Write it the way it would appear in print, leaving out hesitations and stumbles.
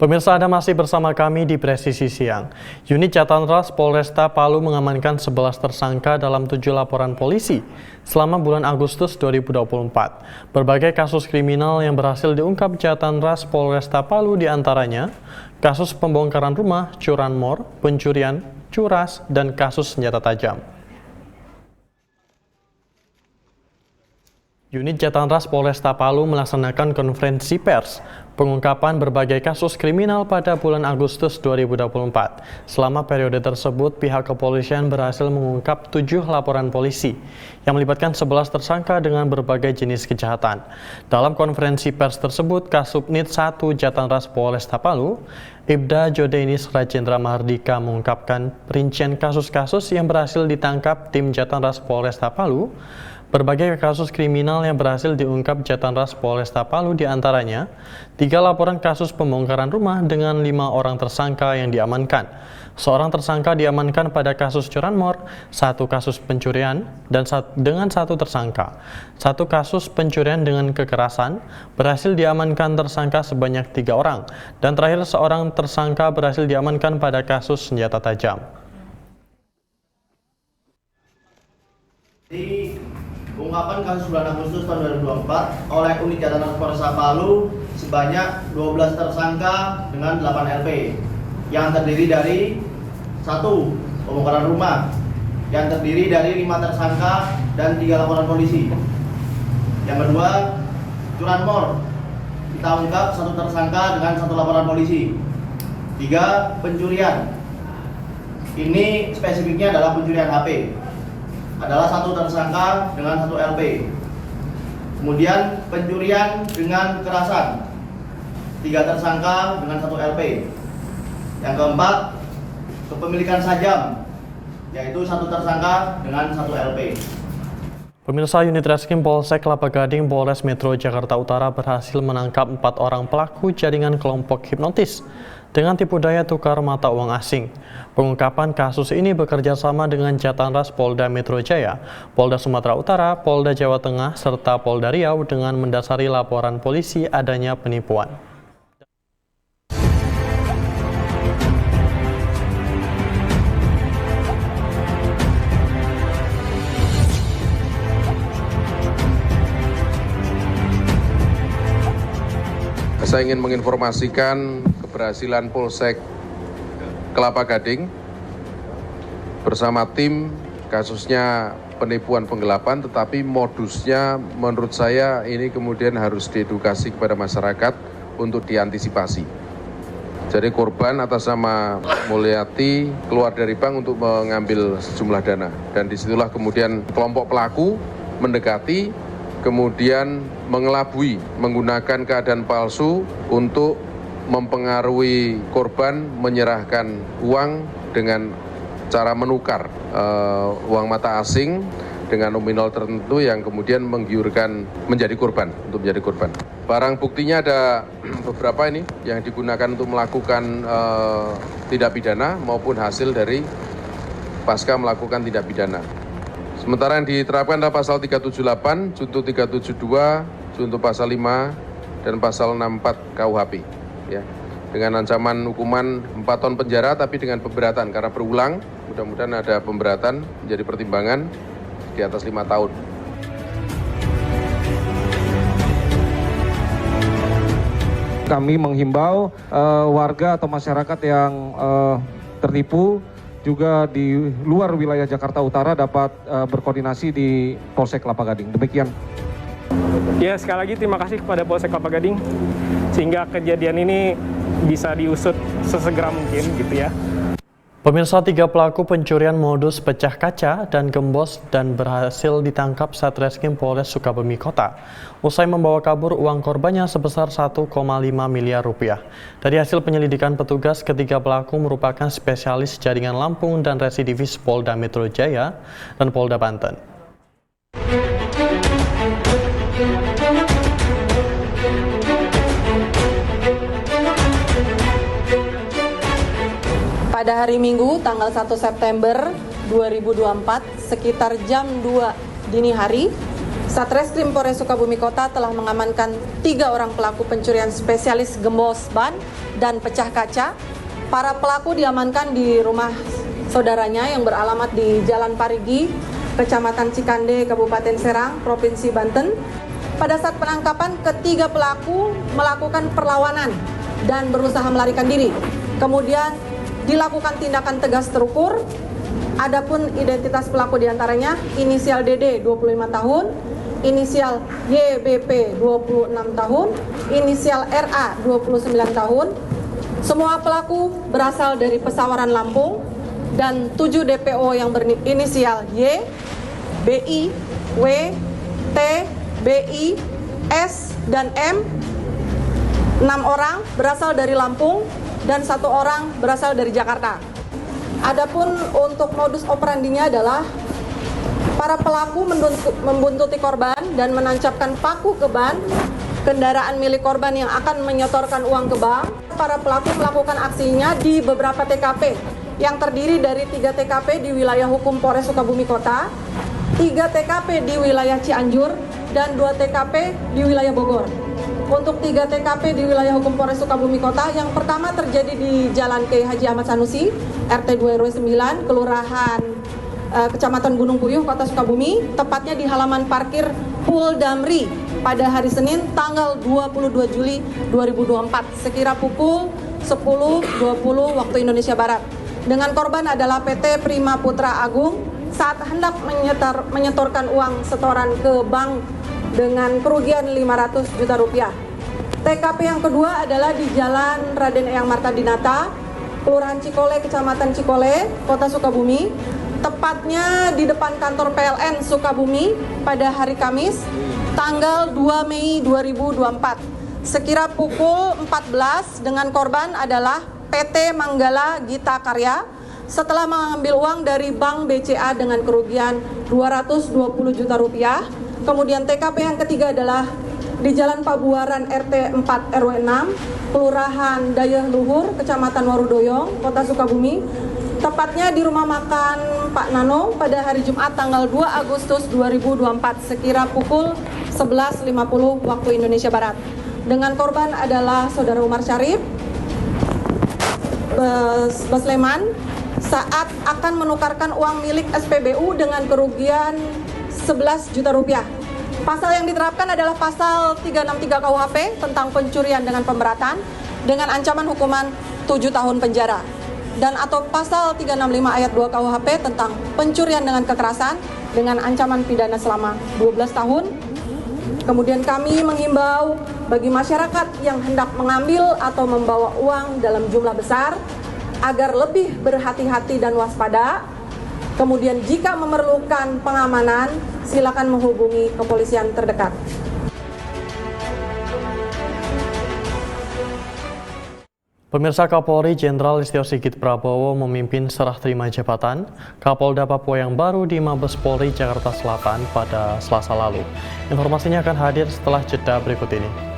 Pemirsa, Anda masih bersama kami di Presisi Siang. Unit Jatanras Polresta Palu mengamankan 11 tersangka dalam 7 laporan polisi selama bulan Agustus 2024. Berbagai kasus kriminal yang berhasil diungkap Jatanras Polresta Palu diantaranya kasus pembongkaran rumah, curanmor, pencurian, curas, dan kasus senjata tajam. Unit Jatanras Polresta Palu melaksanakan konferensi pers pengungkapan berbagai kasus kriminal pada bulan Agustus 2024. Selama periode tersebut, pihak kepolisian berhasil mengungkap 7 laporan polisi yang melibatkan 11 tersangka dengan berbagai jenis kejahatan. Dalam konferensi pers tersebut, Kasubnit 1 Jatanras Polresta Palu, Ibda Jodenis Rajendra Mahardika mengungkapkan rincian kasus-kasus yang berhasil ditangkap tim Jatanras Polresta Palu. Berbagai kasus kriminal yang berhasil diungkap Jatanras Polresta Palu diantaranya 3 laporan kasus pembongkaran rumah dengan 5 orang tersangka yang diamankan. Seorang tersangka diamankan pada kasus curanmor, 1 kasus pencurian, dan dengan 1 tersangka. 1 kasus pencurian dengan kekerasan, berhasil diamankan tersangka sebanyak 3 orang. Dan terakhir, seorang tersangka berhasil diamankan pada kasus senjata tajam. Pengungkapan kasus bulan Agustus tahun 2024 oleh unit Jatanras Polresta Palu sebanyak 12 tersangka dengan 8 LP yang terdiri dari 1 pembongkaran rumah yang terdiri dari 5 tersangka dan 3 laporan polisi. Yang kedua, curanmor, kita ungkap 1 tersangka dengan 1 laporan polisi. 3, pencurian, ini spesifiknya adalah pencurian HP, adalah 1 tersangka dengan 1 LP. Kemudian pencurian dengan kekerasan, 3 tersangka dengan 1 LP. Yang keempat, kepemilikan sajam, yaitu 1 tersangka dengan 1 LP. Pemirsa, unit Reskrim Polsek Kelapa Gading Polres Metro Jakarta Utara berhasil menangkap 4 orang pelaku jaringan kelompok hipnotis dengan tipu daya tukar mata uang asing. Pengungkapan kasus ini bekerja sama dengan Jatanras Polda Metro Jaya, Polda Sumatera Utara, Polda Jawa Tengah, serta Polda Riau dengan mendasari laporan polisi adanya penipuan. Saya ingin menginformasikan keberhasilan Polsek Kelapa Gading bersama tim, kasusnya penipuan penggelapan, tetapi modusnya menurut saya ini kemudian harus diedukasi kepada masyarakat untuk diantisipasi. Jadi korban atas nama Mulyati keluar dari bank untuk mengambil sejumlah dana, dan disitulah kemudian kelompok pelaku mendekati, kemudian mengelabui menggunakan keadaan palsu untuk mempengaruhi korban menyerahkan uang dengan cara menukar uang mata asing dengan nominal tertentu yang kemudian menggiurkan menjadi korban, untuk menjadi korban. Barang buktinya ada beberapa ini yang digunakan untuk melakukan tindak pidana maupun hasil dari pasca melakukan tindak pidana. Sementara yang diterapkan adalah pasal 378, junto 372, junto pasal 5, dan pasal 64 KUHP. Ya, dengan ancaman hukuman 4 tahun penjara, tapi dengan pemberatan karena berulang. Mudah-mudahan ada pemberatan menjadi pertimbangan di atas 5 tahun. Kami menghimbau warga atau masyarakat yang tertipu juga di luar wilayah Jakarta Utara dapat berkoordinasi di Polsek Kelapa Gading. Demikian. Ya, sekali lagi terima kasih kepada Polsek Kelapa Gading sehingga kejadian ini bisa diusut sesegera mungkin gitu ya. Pemirsa, 3 pelaku pencurian modus pecah kaca dan gembos dan berhasil ditangkap Satreskrim Polres Sukabumi Kota usai membawa kabur uang korbannya sebesar 1,5 miliar rupiah. Dari hasil penyelidikan petugas, ketiga pelaku merupakan spesialis jaringan Lampung dan residivis Polda Metro Jaya dan Polda Banten. Pada hari Minggu tanggal 1 September 2024 sekitar jam 2 dini hari, Satreskrim Polres Sukabumi Kota telah mengamankan 3 orang pelaku pencurian spesialis gembos ban dan pecah kaca. Para pelaku diamankan di rumah saudaranya yang beralamat di Jalan Parigi, Kecamatan Cikande, Kabupaten Serang, Provinsi Banten. Pada saat penangkapan, ketiga pelaku melakukan perlawanan dan berusaha melarikan diri. Kemudian dilakukan tindakan tegas terukur. Adapun identitas pelaku diantaranya inisial DD 25 tahun, inisial YBP 26 tahun, inisial RA 29 tahun. Semua pelaku berasal dari Pesawaran Lampung dan 7 DPO yang berinisial Y, BI, W, T, BI, S, dan M. 6 orang berasal dari Lampung dan 1 orang berasal dari Jakarta. Adapun untuk modus operandinya adalah para pelaku membuntuti korban dan menancapkan paku ke ban kendaraan milik korban yang akan menyetorkan uang ke bank. Para pelaku melakukan aksinya di beberapa TKP yang terdiri dari 3 TKP di wilayah hukum Polres Sukabumi Kota, 3 TKP di wilayah Cianjur, dan 2 TKP di wilayah Bogor. Untuk 3 TKP di wilayah hukum Polres Sukabumi Kota, yang pertama terjadi di Jalan Kiai Haji Ahmad Sanusi, RT 2 RW 9, Kelurahan Kecamatan Gunung Puyuh, Kota Sukabumi, tepatnya di halaman parkir Pul Damri pada hari Senin tanggal 22 Juli 2024 sekira pukul 10.20 waktu Indonesia Barat. Dengan korban adalah PT Prima Putra Agung saat hendak menyetorkan uang setoran ke bank dengan kerugian 500 juta rupiah. TKP yang kedua adalah di Jalan Raden Eyang Marta Dinata, Kelurahan Cikole, Kecamatan Cikole, Kota Sukabumi, tepatnya di depan kantor PLN Sukabumi pada hari Kamis, tanggal 2 Mei 2024. Sekira pukul 14 dengan korban adalah PT Manggala Gita Karya setelah mengambil uang dari Bank BCA dengan kerugian 220 juta rupiah. Kemudian TKP yang ketiga adalah di Jalan Pabuaran RT 4 RW 6, Kelurahan Dayeh Luhur, Kecamatan Warudoyong, Kota Sukabumi, tepatnya di rumah makan Pak Nano pada hari Jumat tanggal 2 Agustus 2024 sekira pukul 11.50 waktu Indonesia Barat. Dengan korban adalah Saudara Umar Syarif Basleman saat akan menukarkan uang milik SPBU dengan kerugian 11 juta rupiah. Pasal yang diterapkan adalah pasal 363 KUHP tentang pencurian dengan pemberatan dengan ancaman hukuman 7 tahun penjara dan atau pasal 365 ayat 2 KUHP tentang pencurian dengan kekerasan dengan ancaman pidana selama 12 tahun. Kemudian kami mengimbau bagi masyarakat yang hendak mengambil atau membawa uang dalam jumlah besar agar lebih berhati-hati dan waspada. Kemudian jika memerlukan pengamanan, silakan menghubungi kepolisian terdekat. Pemirsa, Kapolri Jenderal Listio Sigit Prabowo memimpin serah terima jabatan Kapolda Papua yang baru di Mabes Polri Jakarta Selatan pada Selasa lalu. Informasinya akan hadir setelah jeda berikut ini.